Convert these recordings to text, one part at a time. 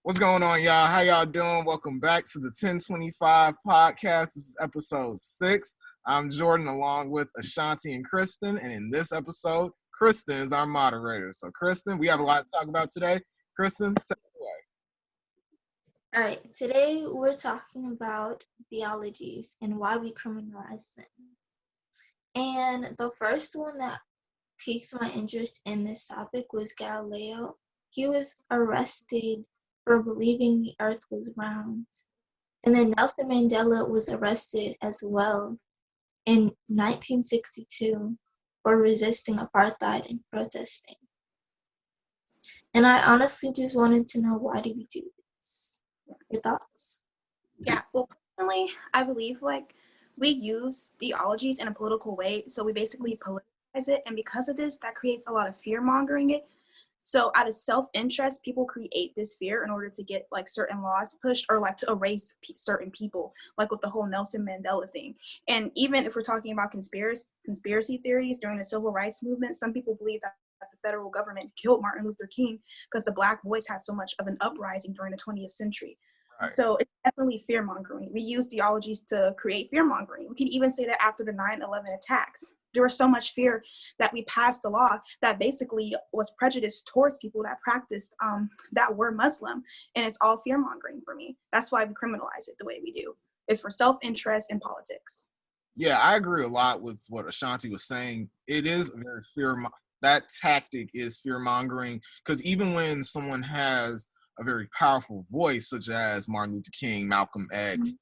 What's going on, y'all? How y'all doing? Welcome back to the 1025 podcast. This is episode 6. I'm Jordan along with Ashanti and Kristen. And in this episode, Kristen is our moderator. So, Kristen, we have a lot to talk about today. Kristen, take it away. All right, today we're talking about theologies and why we criminalize them. And the first one that piqued my interest in this topic was Galileo. He was arrested for believing the earth was round. And then Nelson Mandela was arrested as well in 1962 for resisting apartheid and protesting. And I honestly just wanted to know, why do we do this? Your thoughts? Yeah, well, personally, I believe we use theologies in a political way. So we basically politicize it. And because of this, that creates a lot of fear mongering it. So out of self-interest, people create this fear in order to get certain laws pushed or to erase certain people, like with the whole Nelson Mandela thing. And even if we're talking about conspiracy theories during the civil rights movement, some people believe that the federal government killed Martin Luther King because the Black voice had so much of an uprising during the 20th century. Right. So it's definitely fear mongering. We use theologies to create fear mongering. We can even say that after the 9/11 attacks, there was so much fear that we passed a law that basically was prejudiced towards people that practiced that were Muslim. And it's all fear mongering for me. That's why we criminalize it the way we do. It's for self-interest in politics. Yeah, I agree a lot with what Ashanti was saying. It is very that tactic is fear mongering, because even when someone has a very powerful voice, such as Martin Luther King, Malcolm X,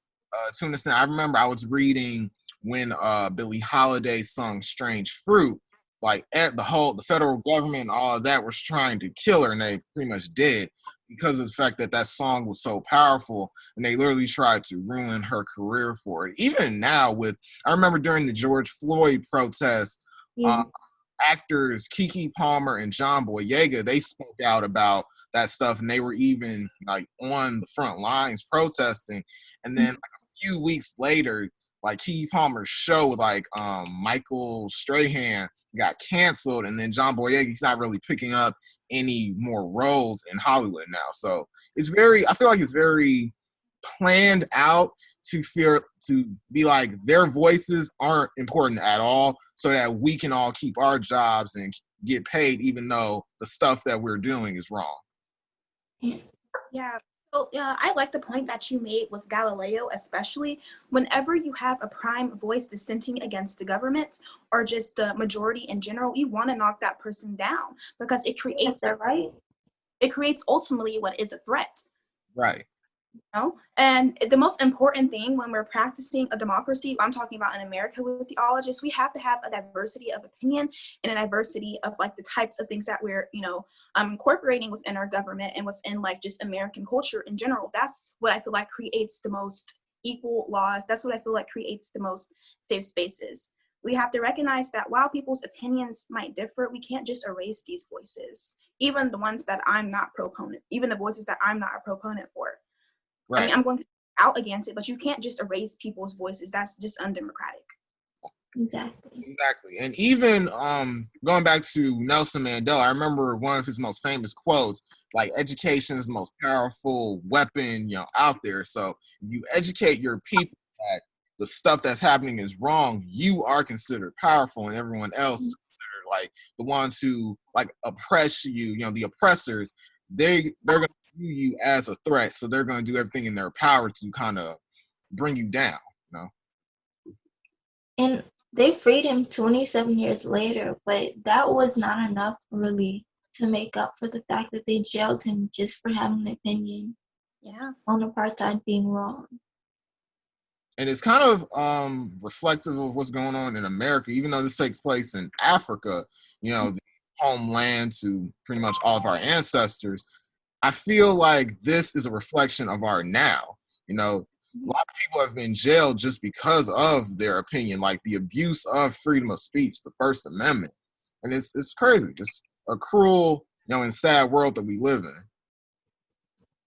to an extent, I remember I was reading when Billie Holiday sung "Strange Fruit," the federal government and all of that was trying to kill her, and they pretty much did because of the fact that that song was so powerful, and they literally tried to ruin her career for it. Even now, I remember during the George Floyd protests, actors Keke Palmer and John Boyega, they spoke out about that stuff, and they were even on the front lines protesting. And then a few weeks later, Keke Palmer's show with Michael Strahan got canceled, and then John Boyega, he's not really picking up any more roles in Hollywood now. So I feel like it's very planned out to be like their voices aren't important at all, so that we can all keep our jobs and get paid, even though the stuff that we're doing is wrong. Yeah. So I like the point that you made with Galileo, especially whenever you have a prime voice dissenting against the government or just the majority in general, you want to knock that person down because it creates It creates ultimately what is a threat. Right. And the most important thing when we're practicing a democracy, I'm talking about in America with theologists, we have to have a diversity of opinion and a diversity of the types of things that we're, incorporating within our government and within just American culture in general. That's what I feel like creates the most equal laws. That's what I feel like creates the most safe spaces. We have to recognize that while people's opinions might differ, we can't just erase these voices, even the ones that I'm not even the voices that I'm not a proponent for. Right. I mean, I'm going to out against it, but you can't just erase people's voices. That's just undemocratic. Exactly. And even going back to Nelson Mandela, I remember one of his most famous quotes, education is the most powerful weapon, out there. So if you educate your people that the stuff that's happening is wrong, you are considered powerful, and everyone else is considered the ones who oppress you, the oppressors, they're going to view you as a threat, so they're going to do everything in their power to kind of bring you down, And they freed him 27 years later, but that was not enough really to make up for the fact that they jailed him just for having an opinion on apartheid being wrong. And it's kind of reflective of what's going on in America, even though this takes place in Africa, the homeland to pretty much all of our ancestors. I feel like this is a reflection of our now. A lot of people have been jailed just because of their opinion, the abuse of freedom of speech, the First Amendment. And it's crazy. It's a cruel, and sad world that we live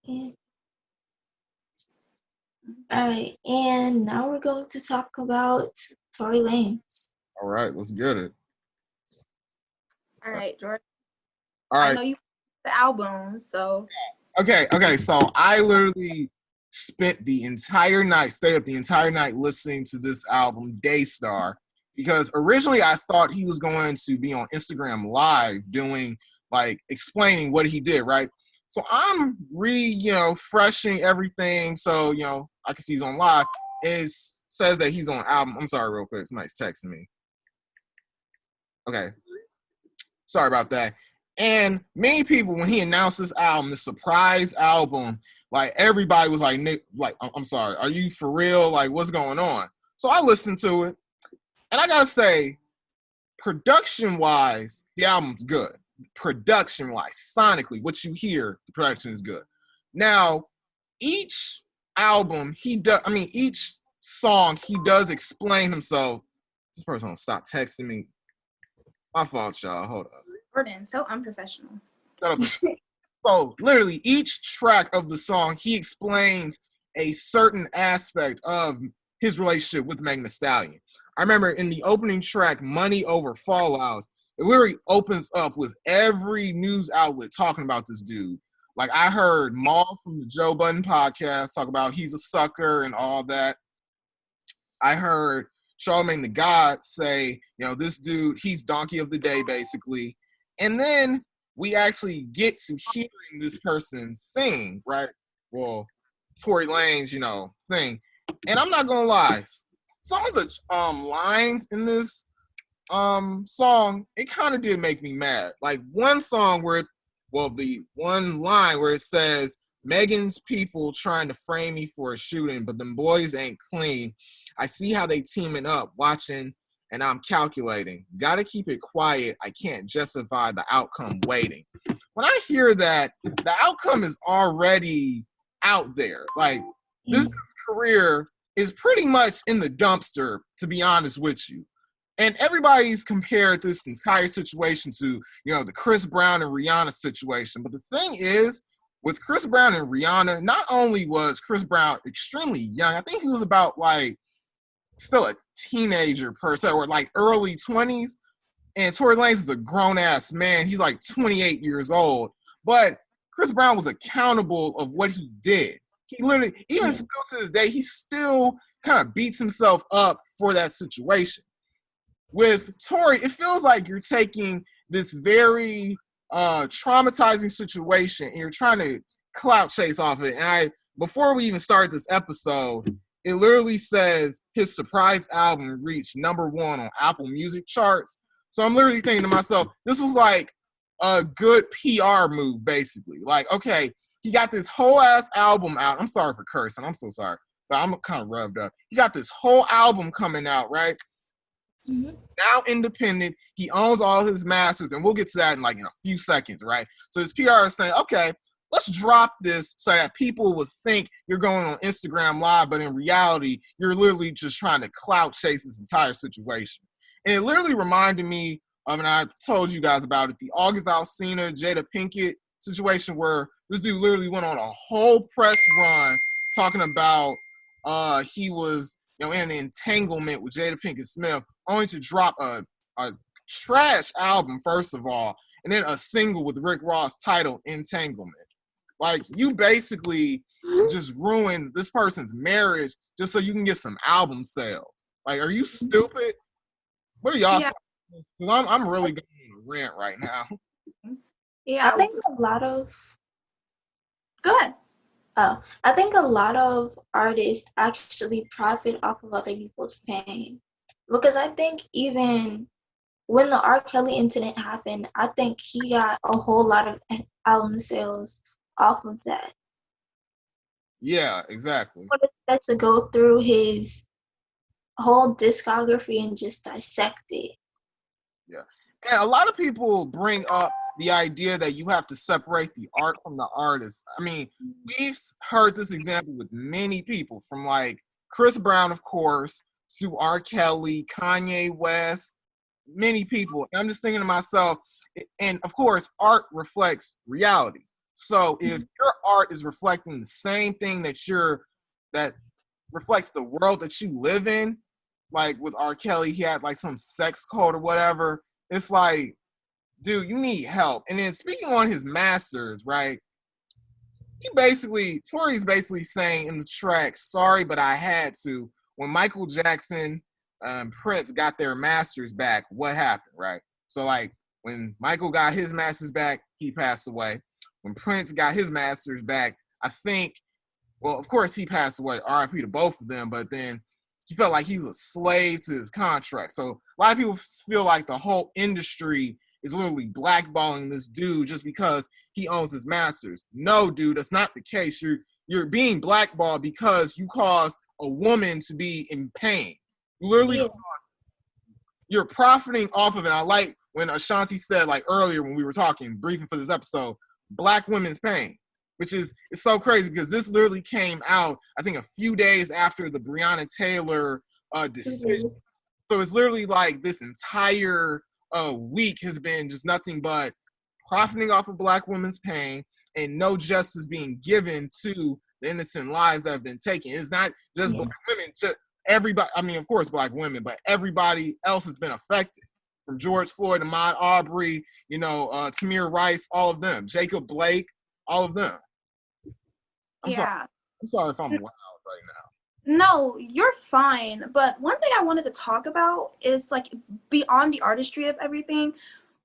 in. All right. And now we're going to talk about Tory Lanez. All right. Let's get it. All right, Jordan. All right. I know you the album, so Okay. So I literally spent the entire night, stayed up the entire night listening to this album, Daystar, because originally I thought he was going to be on Instagram Live doing like explaining what he did, right? So I'm freshing everything, so I can see he's on live. It says that he's on album. I'm sorry, real quick. Somebody's texting me. Okay, sorry about that. And many people, when he announced this album, the surprise album, like everybody was like, "Nick, like, I'm sorry, are you for real? Like, what's going on?" So I listened to it, and I gotta say, production-wise, the album's good. Production-wise, sonically, what you hear, the production is good. Now, each album, each song, he does explain himself. This person don't stop texting me. My fault, y'all. Hold up. Jordan, so unprofessional. Shut up. So literally each track of the song, he explains a certain aspect of his relationship with Megan Thee Stallion. I remember in the opening track, Money Over Fallouts, it literally opens up with every news outlet talking about this dude. Like I heard Maul from the Joe Budden podcast talk about he's a sucker and all that. I heard Charlamagne the God say, this dude, he's donkey of the day, basically. And then we actually get to hearing this person sing, right? Well, Tory Lanez, sing. And I'm not gonna lie, some of the lines in this song, it kind of did make me mad. Like one song the one line where it says, Megan's people trying to frame me for a shooting, but them boys ain't clean. I see how they teaming up, watching, and I'm calculating. Gotta keep it quiet. I can't justify the outcome waiting. When I hear that, the outcome is already out there. Like, this career is pretty much in the dumpster, to be honest with you. And everybody's compared this entire situation to, the Chris Brown and Rihanna situation. But the thing is, with Chris Brown and Rihanna, not only was Chris Brown extremely young, I think he was about still a teenager per se, or early 20s. And Tory Lanez is a grown-ass man. He's 28 years old. But Chris Brown was accountable of what he did. He literally, even still to this day, he still kind of beats himself up for that situation. With Tory, it feels like you're taking this very traumatizing situation and you're trying to clout chase off it. And before we even start this episode, it literally says his surprise album reached #1 on Apple Music charts. So I'm literally thinking to myself, this was like a good PR move, basically. Like, okay, he got this whole ass album out. I'm sorry for cursing. I'm so sorry. But I'm kind of revved up. He got this whole album coming out, right? Mm-hmm. Now independent, he owns all his masters, and we'll get to that in a few seconds, right? So his PR is saying, okay, let's drop this so that people would think you're going on Instagram Live, but in reality, you're literally just trying to clout chase this entire situation. And it literally reminded me of, and I told you guys about it, the August Alsina, Jada Pinkett situation where this dude literally went on a whole press run talking about he was in an entanglement with Jada Pinkett Smith, only to drop a trash album, first of all, and then a single with Rick Ross titled Entanglement. Like, you basically just ruined this person's marriage just so you can get some album sales. Like, are you stupid? What are y'all? Because I'm really going on a rant right now. Yeah, I think a lot of. Go ahead. I think a lot of artists actually profit off of other people's pain. Because I think even when the R. Kelly incident happened, I think he got a whole lot of album sales off of that. Yeah, exactly. That's to go through his whole discography and just dissect it. Yeah. And a lot of people bring up the idea that you have to separate the art from the artist. I mean, we've heard this example with many people, from Chris Brown, of course, to R. Kelly, Kanye West, many people. And I'm just thinking to myself, and of course, art reflects reality. So if your art is reflecting the same thing that reflects the world that you live in, like with R. Kelly, he had some sex code or whatever. It's like, dude, you need help. And then speaking on his masters, right? Tory's basically saying in the track, sorry, but I had to. When Michael Jackson and Prince got their masters back, what happened, right? So, like, when Michael got his masters back, he passed away. When Prince got his masters back, I think, well, of course, he passed away. RIP to both of them, but then he felt like he was a slave to his contract. So, a lot of people feel like the whole industry is literally blackballing this dude just because he owns his masters. No, dude, that's not the case. You're being blackballed because you caused a woman to be in pain. You literally, you're profiting off of it. I like when Ashanti said, like earlier when we were talking, briefing for this episode, black women's pain, which is it's so crazy because this literally came out, I think, a few days after the Breonna Taylor decision. So it's literally like this entire week has been just nothing but profiting off of black women's pain and no justice being given to the innocent lives that have been taken. It's not just black women, just everybody. I mean, of course, black women, but everybody else has been affected. From George Floyd, Ahmaud Arbery, Tamir Rice, all of them, Jacob Blake, all of them. I'm sorry if I'm wild right now. No, you're fine. But one thing I wanted to talk about is, like, beyond the artistry of everything,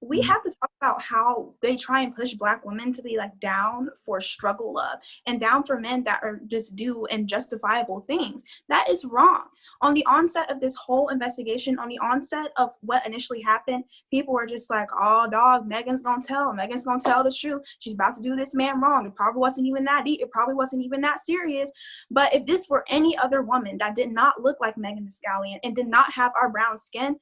we have to talk about how they try and push black women to be, like, down for struggle love and down for men that are just do and justifiable things. That is wrong. On the onset of this whole investigation, on the onset of what initially happened, people were just like, oh, dog, Megan's gonna tell the truth. She's about to do this man wrong. It probably wasn't even that deep. It probably wasn't even that serious. But if this were any other woman that did not look like Megan Thee Stallion and did not have our brown skin,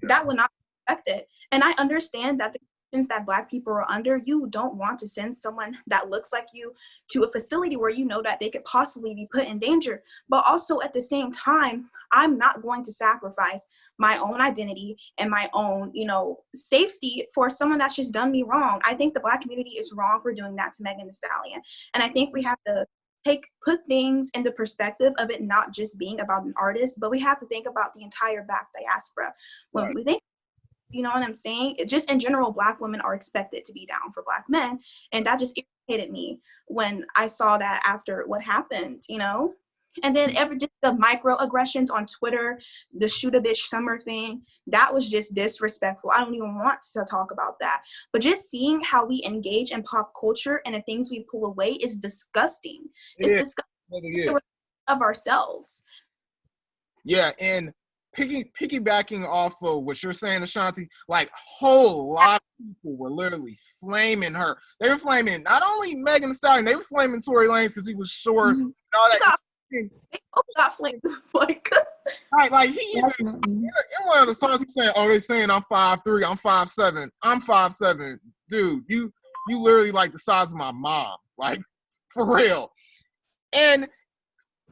that would not be affected. And I understand that the conditions that black people are under, you don't want to send someone that looks like you to a facility where you know that they could possibly be put in danger. But also at the same time, I'm not going to sacrifice my own identity and my own, safety for someone that's just done me wrong. I think the black community is wrong for doing that to Megan Thee Stallion. And I think we have to put things into perspective of it not just being about an artist, but we have to think about the entire black diaspora. When we think, you know what I'm saying? Just in general, black women are expected to be down for black men. And that just irritated me when I saw that after what happened, And then just the microaggressions on Twitter, the shoot a bitch summer thing, that was just disrespectful. I don't even want to talk about that. But just seeing how we engage in pop culture and the things we pull away is disgusting. It's disgusting of ourselves. Yeah, and piggybacking off of what you're saying, Ashanti, like a whole lot of people were literally flaming her. They were flaming not only Megan Thee Stallion, they were flaming Tory Lanez because he was short and all that. They both got flamed. Like he even in one of the songs he's saying, "Oh, they're saying I'm 5'3", I'm 5'7", I'm 5'7". Dude, you literally like the size of my mom, like for real. And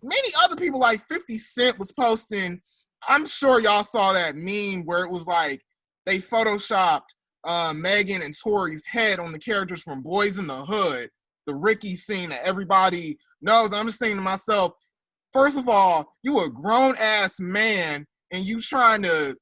many other people, like 50 Cent was posting. I'm sure y'all saw that meme where it was like they photoshopped Megan and Tory's head on the characters from Boys in the Hood, the Ricky scene that everybody knows. I'm just thinking to myself, first of all, you a grown ass man and you trying to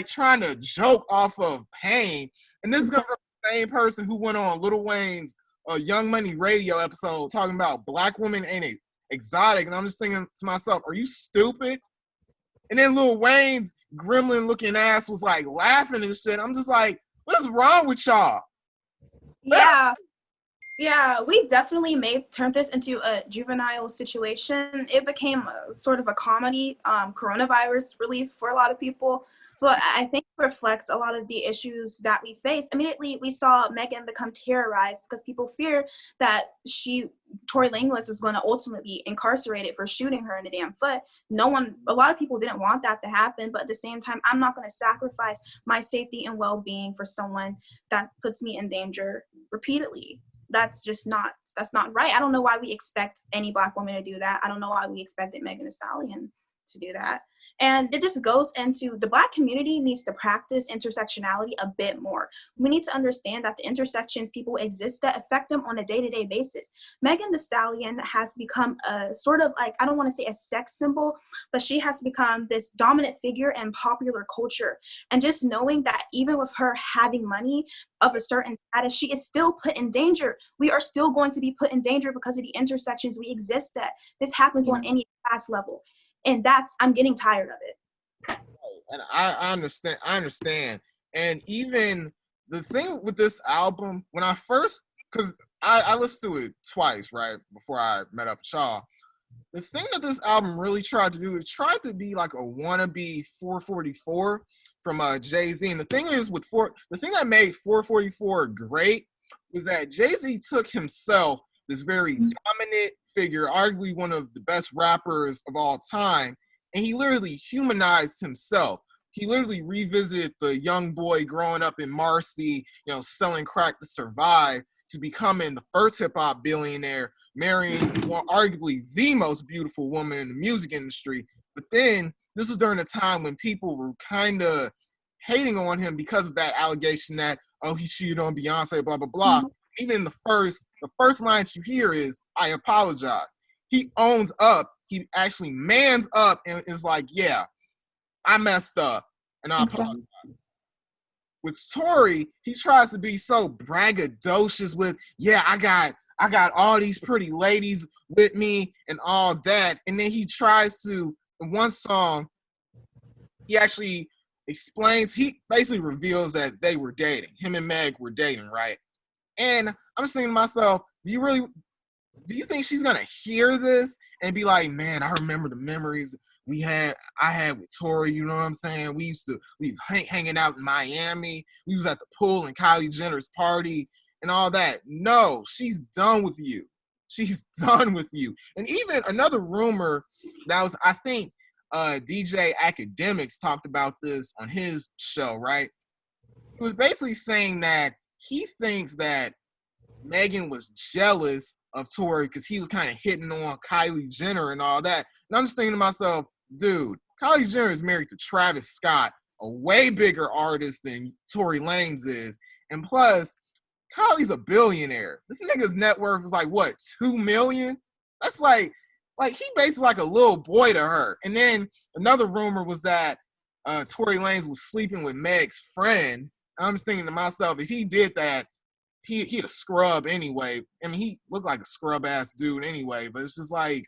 trying to joke off of pain. And this is gonna be the same person who went on Lil Wayne's Young Money radio episode talking about black women ain't exotic. And I'm just thinking to myself, are you stupid? And then Lil Wayne's gremlin looking ass was like laughing and shit. I'm just like, what is wrong with y'all? Yeah, we definitely turned this into a juvenile situation. It became sort of a comedy, coronavirus relief for a lot of people. But I think it reflects a lot of the issues that we face. Immediately, we saw Megan become terrorized because people fear that Tory Lanez is going to ultimately be incarcerated for shooting her in the damn foot. A lot of people didn't want that to happen, but at the same time, I'm not going to sacrifice my safety and well-being for someone that puts me in danger repeatedly. That's not right. I don't know why we expect any black woman to do that. I don't know why we expected Megan Thee Stallion to do that. And it just goes into the Black community needs to practice intersectionality a bit more. We need to understand that the intersections people exist that affect them on a day-to-day basis. Megan Thee Stallion has become a sort of like, I don't want to say a sex symbol, but she has become this dominant figure in popular culture. And just knowing that even with her having money of a certain status, she is still put in danger. We are still going to be put in danger because of the intersections we exist at. This happens on any class level. And I'm getting tired of it. And I understand. I understand. And even the thing with this album, when I first, because I listened to it twice, right, before I met up with y'all. The thing that this album really tried to do, it tried to be like a wannabe 444 from Jay-Z. And the thing is the thing that made 444 great was that Jay-Z took himself, this very dominant figure, arguably one of the best rappers of all time, and he literally humanized himself. He literally revisited the young boy growing up in Marcy, selling crack to survive, to becoming the first hip-hop billionaire, marrying arguably the most beautiful woman in the music industry. But then this was during a time when people were kind of hating on him because of that allegation that, oh, he cheated on Beyonce, blah, blah, blah. Mm-hmm. Even the first line you hear is, I apologize. He owns up. He actually mans up and is like, yeah, I messed up and I apologize. With Tory, he tries to be so braggadocious with, yeah, I got all these pretty ladies with me and all that. And then he tries to, in one song, he actually explains, he basically reveals that they were dating. Him and Meg were dating, right? And I'm just thinking to myself, do you think she's gonna hear this and be like, man, I remember the memories I had with Tory, you know what I'm saying? We was hanging out in Miami. We was at the pool and Kylie Jenner's party and all that. No, she's done with you. She's done with you. And even another rumor that was, I think DJ Academics talked about this on his show, right? He was basically saying that he thinks that Megan was jealous of Tory because he was kind of hitting on Kylie Jenner and all that. And I'm just thinking to myself, dude, Kylie Jenner is married to Travis Scott, a way bigger artist than Tory Lanez is. And plus, Kylie's a billionaire. This nigga's net worth is like, what, $2 million? That's like he basically like a little boy to her. And then another rumor was that Tory Lanez was sleeping with Meg's friend. I'm just thinking to myself, if he did that, he'd a scrub anyway. I mean, he looked like a scrub ass dude anyway, but it's just like,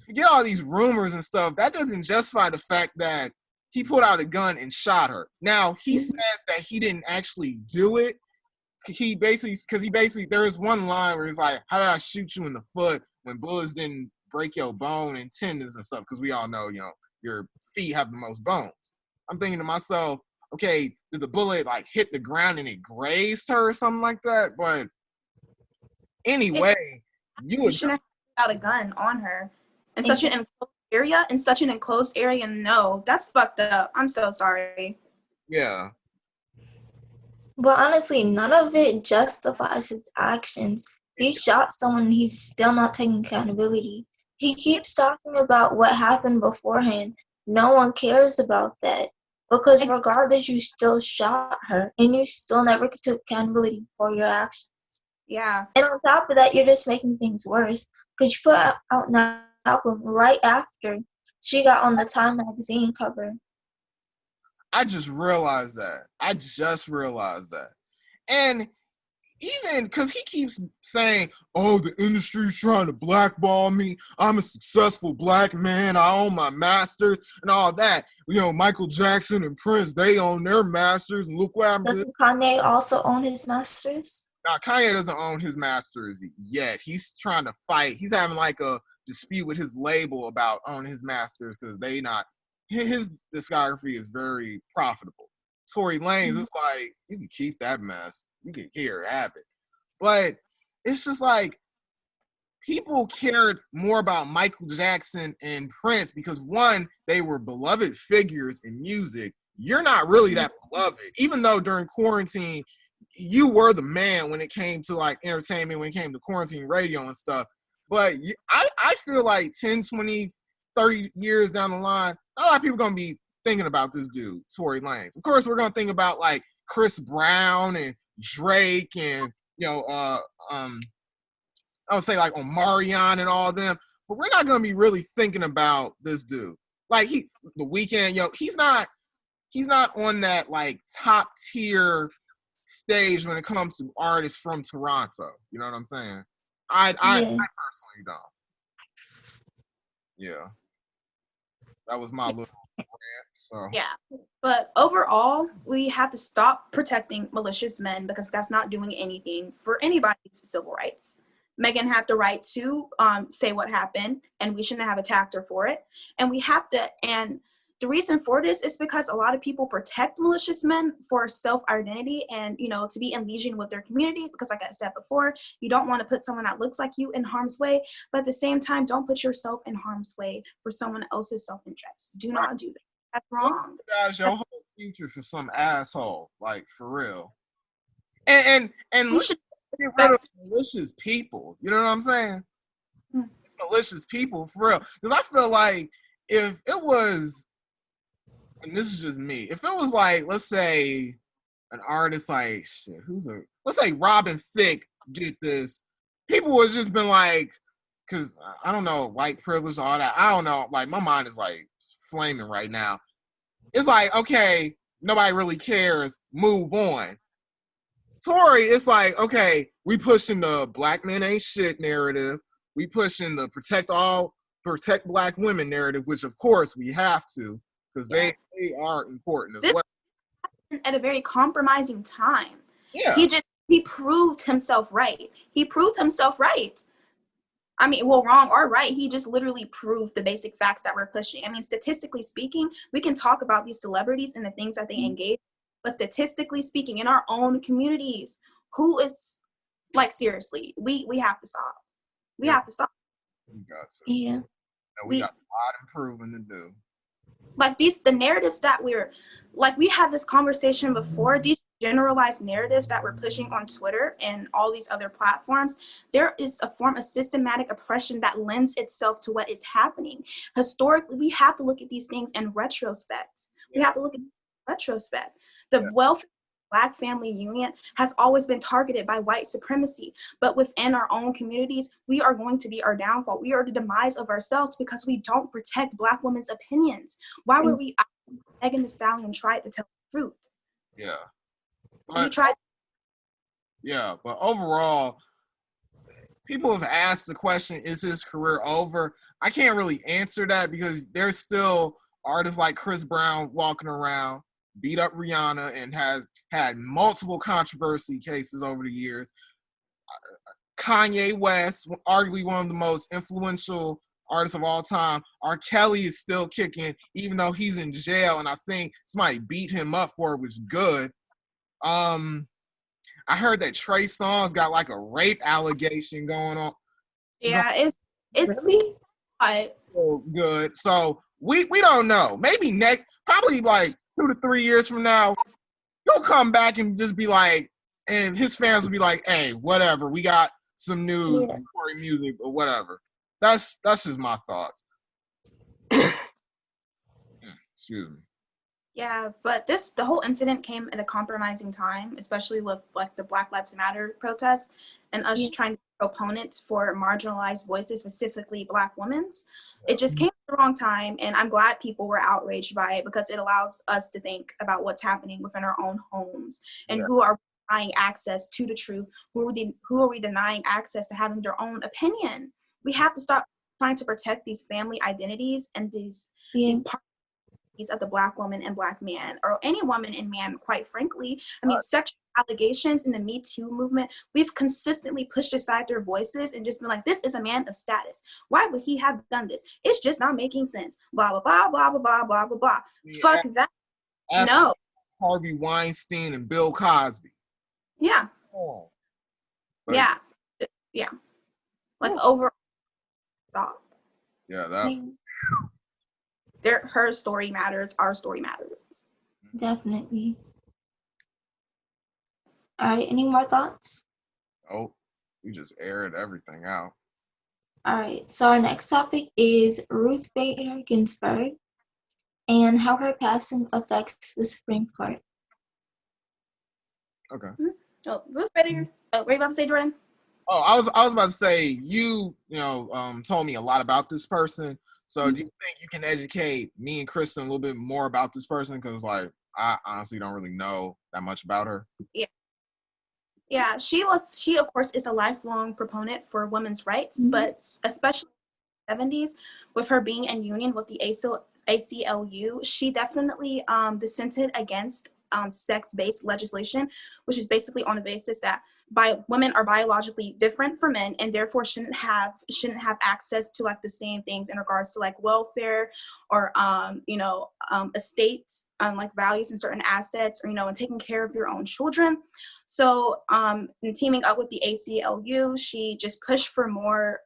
forget all these rumors and stuff. That doesn't justify the fact that he pulled out a gun and shot her. Now, he says that he didn't actually do it. He basically, there is one line where he's like, how did I shoot you in the foot when bullets didn't break your bone and tendons and stuff? Because we all know, your feet have the most bones. I'm thinking to myself, okay, did the bullet like hit the ground and it grazed her or something like that? But anyway, you shouldn't have out a gun on her in such an enclosed area. No, that's fucked up. I'm so sorry. Yeah. But honestly, none of it justifies his actions. He shot someone and he's still not taking accountability. He keeps talking about what happened beforehand. No one cares about that. Because regardless, you still shot her and you still never took accountability for your actions. Yeah. And on top of that, you're just making things worse. Because you put out an album right after she got on the Time magazine cover. I just realized that. And even because he keeps saying, oh, the industry's trying to blackball me. I'm a successful black man. I own my masters and all that. Michael Jackson and Prince, they own their masters. And look what happened. Doesn't Kanye also own his masters? Now, Kanye doesn't own his masters yet. He's trying to fight. He's having like a dispute with his label about owning his masters because his discography is very profitable. Tory Lanez is like, you can keep that mess. You can have it. But it's just like people cared more about Michael Jackson and Prince because, one, they were beloved figures in music. You're not really that beloved. Even though during quarantine, you were the man when it came to like entertainment, when it came to quarantine radio and stuff. But I feel like 10, 20 30 years down the line, a lot of people gonna be thinking about this dude, Tory Lanez. Of course, we're gonna think about like Chris Brown and Drake and I would say like Omarion and all them, but we're not gonna be really thinking about this dude. Like The Weeknd, he's not on that like top tier stage when it comes to artists from Toronto. You know what I'm saying? I personally don't. Yeah, that was my little rant. So Yeah, but overall, we have to stop protecting malicious men because that's not doing anything for anybody's civil rights. Megan had the right to say what happened, and we shouldn't have attacked her for it. And the reason for this is because a lot of people protect malicious men for self-identity and, to be in legion with their community. Because like I said before, you don't want to put someone that looks like you in harm's way, but at the same time, don't put yourself in harm's way for someone else's self-interest. Do not do that. That's wrong. Guys, your whole future for some asshole, like for real. And You let's should get rid of malicious people. You know what I'm saying? It's malicious people for real. Because I feel like if it was, and this is just me, if it was like, let's say an artist like let's say Robin Thicke did this, people would just been like, because I don't know, white privilege, all that. I don't know. Like my mind is like flaming right now. It's like, okay, nobody really cares. Move on. Tory, it's like, okay, we pushing the black men ain't shit narrative. We pushing the protect black women narrative, which of course we have to, because they are important as well. At a very compromising time. Yeah. He proved himself right. I mean, well, wrong or right, he just literally proved the basic facts that we're pushing. I mean, statistically speaking, we can talk about these celebrities and the things that they engage, but statistically speaking, in our own communities, who is, like, seriously, we have to stop. We have to stop. We got to. Yeah. And we got a lot of improving to do. Like the narratives that we had this conversation before, these generalized narratives that we're pushing on Twitter and all these other platforms, there is a form of systematic oppression that lends itself to what is happening. Historically, we have to look at these things in retrospect. We have to look at retrospect. The welfare Black family unit has always been targeted by white supremacy, but within our own communities, we are going to be our downfall. We are the demise of ourselves because we don't protect Black women's opinions. Why would we? Megan Thee Stallion tried to tell the truth. Yeah. He tried. Yeah, but overall, people have asked the question, is his career over? I can't really answer that because there's still artists like Chris Brown walking around, beat up Rihanna, and has had multiple controversy cases over the years. Kanye West, arguably one of the most influential artists of all time. R. Kelly is still kicking, even though he's in jail, and I think somebody beat him up for it, which is good. I heard that Trey Songz got like a rape allegation going on. Yeah, it's really good. So we don't know. Maybe probably like 2 to 3 years from now, he'll come back and just be like, and his fans will be like, hey, whatever, we got some new Tory music or whatever. That's just my thoughts. Excuse me. Yeah, but the whole incident came at a compromising time, especially with like the Black Lives Matter protests and us trying to be opponents for marginalized voices, specifically Black women's. It just came at the wrong time, and I'm glad people were outraged by it because it allows us to think about what's happening within our own homes and who are denying access to the truth, who are we denying access to having their own opinion. We have to stop trying to protect these family identities and these parts of the Black woman and Black man, or any woman and man, quite frankly. I mean, sexual allegations in the Me Too movement, we've consistently pushed aside their voices and just been like, this is a man of status. Why would he have done this? It's just not making sense. Blah, blah, blah, blah, blah, blah, blah, blah, blah. Fuck that. No. Harvey Weinstein and Bill Cosby. Yeah. Yeah. Yeah. Like overall, stop. Yeah, that. Her story matters. Our story matters. Definitely. All right. Any more thoughts? Oh, we just aired everything out. All right, so our next topic is Ruth Bader Ginsburg and how her passing affects the Supreme Court. Okay. Oh, Ruth Bader. Oh, were you about to say, Jordan? Oh, I was about to say you told me a lot about this person. So do you think you can educate me and Kristen a little bit more about this person? Because like I honestly don't really know that much about her. Yeah, she of course is a lifelong proponent for women's rights, but especially in the 70s, with her being in union with the ACLU, she definitely dissented against sex-based legislation, which is basically on the basis that women are biologically different from men and therefore shouldn't have access to like the same things in regards to like welfare or estates, like values and certain assets, or and taking care of your own children. So in teaming up with the ACLU, she just pushed for more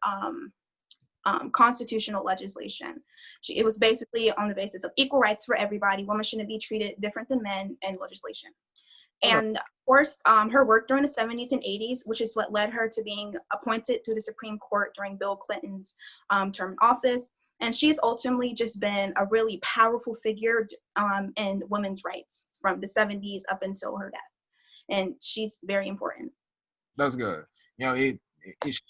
constitutional legislation. It was basically on the basis of equal rights for everybody. Women shouldn't be treated different than men in legislation. And of course, her work during the 70s and 80s, which is what led her to being appointed to the Supreme Court during Bill Clinton's term in office. And she's ultimately just been a really powerful figure in women's rights from the 70s up until her death. And she's very important. That's good. It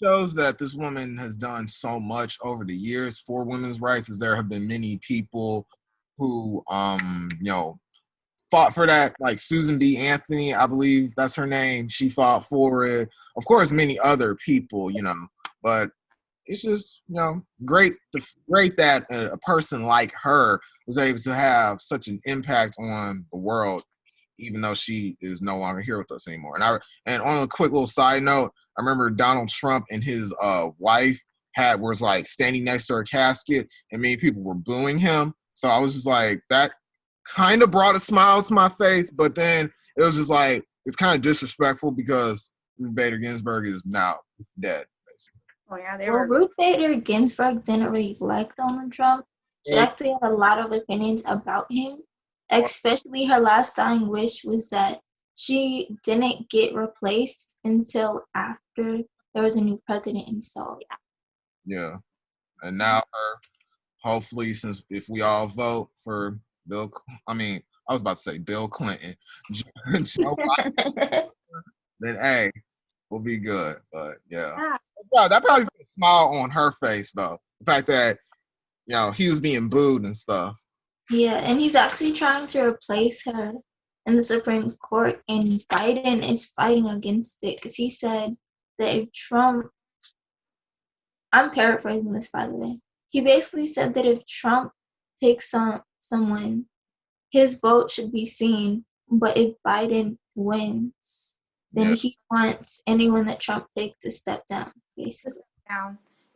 shows that this woman has done so much over the years for women's rights, as there have been many people who fought for that, like Susan B. Anthony, I believe that's her name. She fought for it. Of course, many other people, but it's just, great that a person like her was able to have such an impact on the world, even though she is no longer here with us anymore. And on a quick little side note, I remember Donald Trump and his wife was like standing next to her casket, and many people were booing him. So I was just like, that kind of brought a smile to my face, but then it was just like, it's kind of disrespectful because Ruth Bader Ginsburg is now dead, basically. Oh yeah, Ruth Bader Ginsburg didn't really like Donald Trump. She actually had a lot of opinions about him, especially her last dying wish was that she didn't get replaced until after there was a new president installed. Yeah. And now hopefully, since if we all vote for I was about to say Bill Clinton, Joe Biden, then hey, we'll be good. But yeah, that probably put a smile on her face though. The fact that he was being booed and stuff. Yeah, and he's actually trying to replace her in the Supreme Court, and Biden is fighting against it because he said that if Trump, I'm paraphrasing this by the way, he basically said that if Trump picks someone, his vote should be seen, but if Biden wins, then he wants anyone that Trump picked to step down, basically.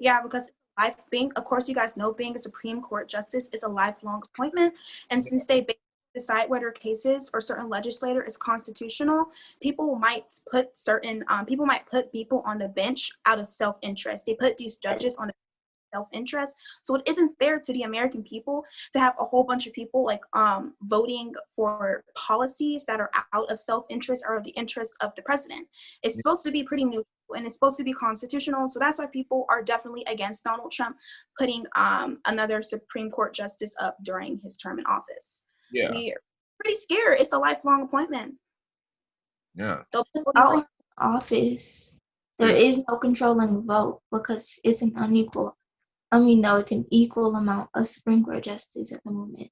Yeah, because of course, you guys know, being a Supreme Court justice is a lifelong appointment, and since they decide whether cases or certain legislator is constitutional, people might put people on the bench out of self-interest. They put these judges on self-interest. So it isn't fair to the American people to have a whole bunch of people like voting for policies that are out of self-interest or the interest of the president. It's supposed to be pretty neutral and it's supposed to be constitutional. So that's why people are definitely against Donald Trump putting another Supreme Court justice up during his term in office. Yeah. We're pretty scared. It's a lifelong appointment. Yeah. Without office, there is no controlling the vote because it's an unequal. It's an equal amount of Supreme Court justice at the moment.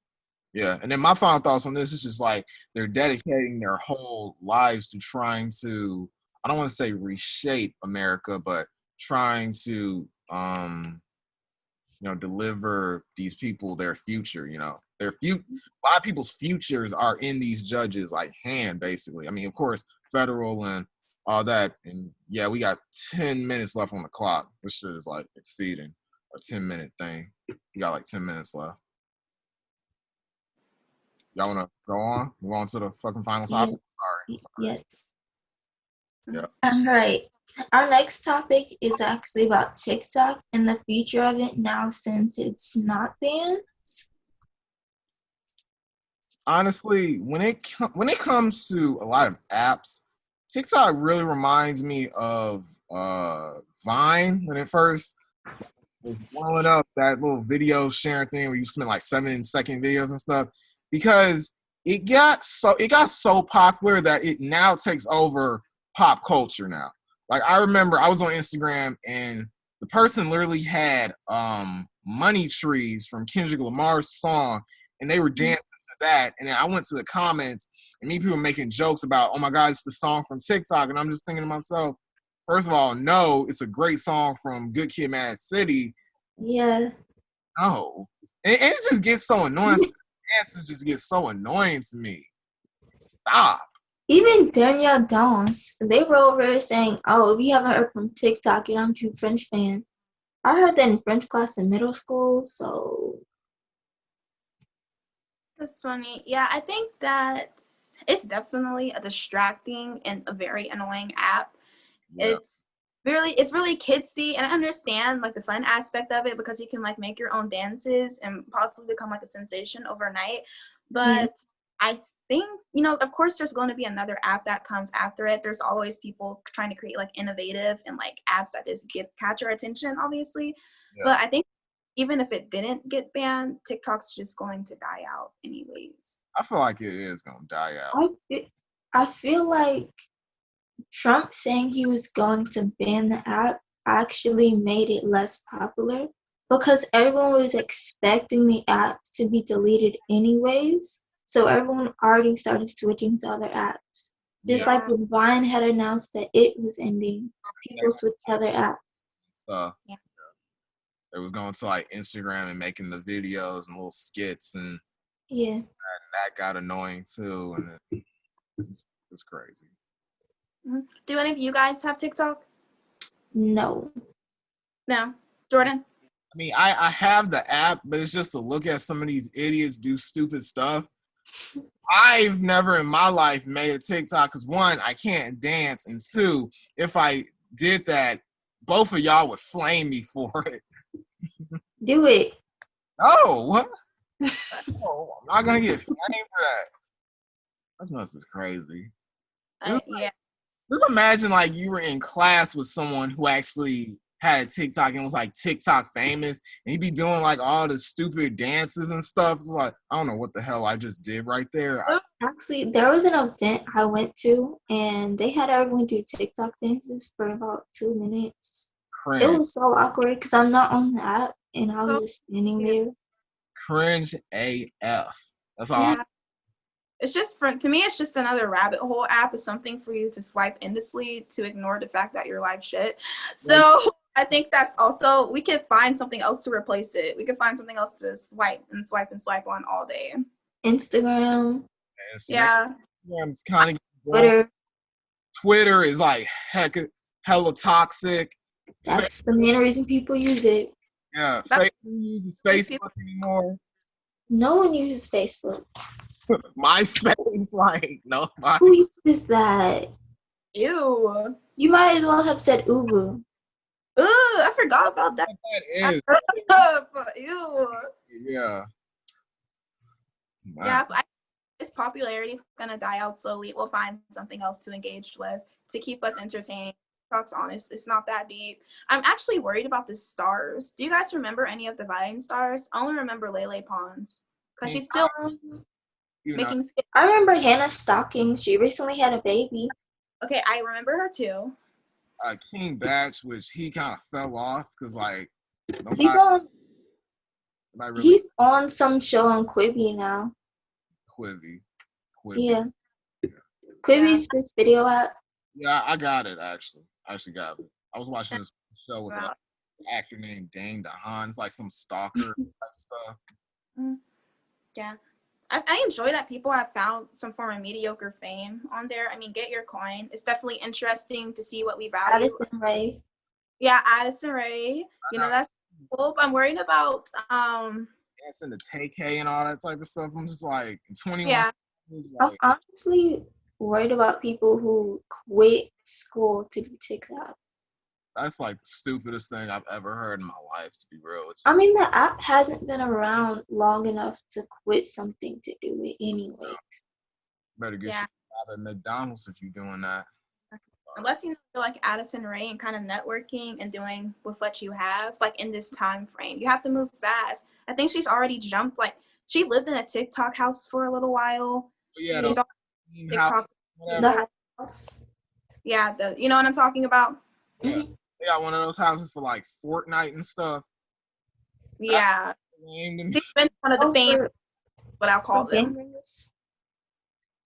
Yeah, and then my final thoughts on this is just like they're dedicating their whole lives to trying to, I don't want to say reshape America, but trying to, deliver these people their future. A lot of people's futures are in these judges' like hand, basically. I mean, of course, federal and all that, and yeah, we got 10 minutes left on the clock, which is like exceeding a 10-minute thing. We got like 10 minutes left. Y'all want to go on? Move on to the fucking final topic? Sorry. Yes. Yeah. All right. Our next topic is actually about TikTok and the future of it now since it's not banned. Honestly, when it comes to a lot of apps, TikTok really reminds me of Vine when it first was blowing up, that little video sharing thing where you spend like 7-second videos and stuff, because it got so popular that it now takes over pop culture now. Like I remember I was on Instagram and the person literally had Money Trees from Kendrick Lamar's song, and they were dancing to that. And then I went to the comments and me people making jokes about, oh my God, it's the song from TikTok. And I'm just thinking to myself, first of all, no, it's a great song from Good Kid, Mad City. Yeah. No. And it just gets so annoying. Dances just get so annoying to me. Stop. Even Danielle Downs, they were over there saying, oh, if you haven't heard from TikTok, you're not a true French fan. I heard that in French class in middle school, so That's funny. Yeah, I think that it's definitely a distracting and a very annoying app. Yeah. It's really kidsy, and I understand like the fun aspect of it because you can like make your own dances and possibly become like a sensation overnight. But I think, of course there's going to be another app that comes after it. There's always people trying to create like innovative and like apps that just catch your attention, obviously. Yeah. But I think even if it didn't get banned, TikTok's just going to die out anyways. I feel like it is going to die out. I feel like Trump saying he was going to ban the app actually made it less popular because everyone was expecting the app to be deleted anyways. So everyone already started switching to other apps. Just like when Vine had announced that it was ending, people switched to other apps. Yeah. It was going to like Instagram and making the videos and little skits, and that got annoying too, and it's crazy. Mm-hmm. Do any of you guys have TikTok? No. Jordan? I mean, I have the app, but it's just to look at some of these idiots do stupid stuff. I've never in my life made a TikTok because one, I can't dance, and two, if I did that, both of y'all would flame me for it. Do it. Oh, what? No, I'm not gonna get flamed for that. That's must is crazy. Yeah. Just imagine like you were in class with someone who actually had a TikTok and was like TikTok famous, and he'd be doing like all the stupid dances and stuff. It's like, I don't know what the hell I just did right there. Actually, there was an event I went to, and they had everyone do TikTok dances for about 2 minutes. Cringe. It was so awkward because I'm not on the app, and I was just standing there. Cringe AF. That's all. Yeah. It's just to me, it's just another rabbit hole app. It's something for you to swipe endlessly to ignore the fact that your life shit. So I think that's also, we could find something else to replace it. We could find something else to swipe and swipe and swipe on all day. Instagram. Yeah. Instagram's kind of Twitter. Twitter is like hella toxic. That's the main reason people use it. Yeah, Facebook uses Facebook anymore. No one uses Facebook. MySpace, like, nobody. Who uses that? Ew. You might as well have said Uvu. Ooh, I forgot about that. That is. Ew. Yeah. Yeah, its popularity is going to die out slowly. We'll find something else to engage with to keep us entertained. TikTok's honest, it's not that deep. I'm actually worried about the stars. Do you guys remember any of the Vine stars? I only remember Lele Pons because she's still making skits. I remember Hannah Stocking. She recently had a baby. Okay, I remember her too. King Batch, which he kind of fell off because like he's on some show on Quibi now. Quibi. Yeah. Quibi's this video app. Yeah, I got it actually. I actually got it. I was watching this show with an actor named Dane DeHaan. It's like some stalker type stuff. Yeah. I enjoy that people have found some form of mediocre fame on there. I mean, get your coin. It's definitely interesting to see what we value. Addison Rae. Yeah, Addison Rae. That's cool. I'm worried about dancing to TK and all that type of stuff. I'm just like 21. Yeah. I'm honestly worried about people who quit school to do TikTok. That's like the stupidest thing I've ever heard in my life, to be real with you. I mean, the app hasn't been around long enough to quit something to do it anyways. Better get your job at McDonald's if you're doing that. unless you know like Addison Rae and kind of networking and doing with what you have, like in this time frame, you have to move fast. I think she's already jumped. Like she lived in a TikTok house for a little while. Yeah, She's the on TikTok. house, whatever. The house. Yeah, you know what I'm talking about. Yeah. Mhm. They got one of those houses for like Fortnite and stuff. Yeah, Named and she's been one of the Oh, famous, for what I'll call them. gamers.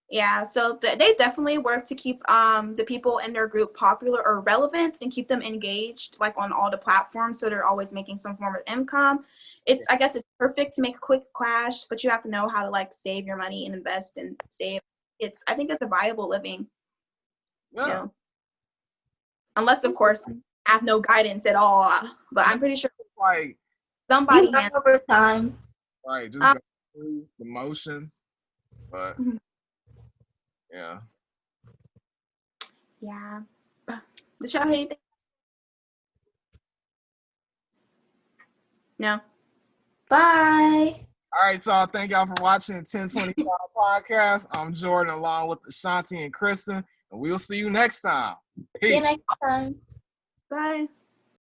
Yeah, so they definitely work to keep the people in their group popular or relevant and keep them engaged like on all the platforms, so they're always making some form of income. It's I guess it's perfect to make a quick cash, but you have to know how to like save your money and invest and save. I think it's a viable living, you yeah. know. Unless of course I have no guidance at all, but I'm pretty sure Like, somebody You learn over time. right, just go through the motions. But Mhm. yeah. Yeah. Did you have anything? No. Bye. All right, y'all. Thank y'all for watching the 1025 podcast. I'm Jordan along with Ashanti and Kristen, and we'll see you next time. See you Peace. next time. Bye.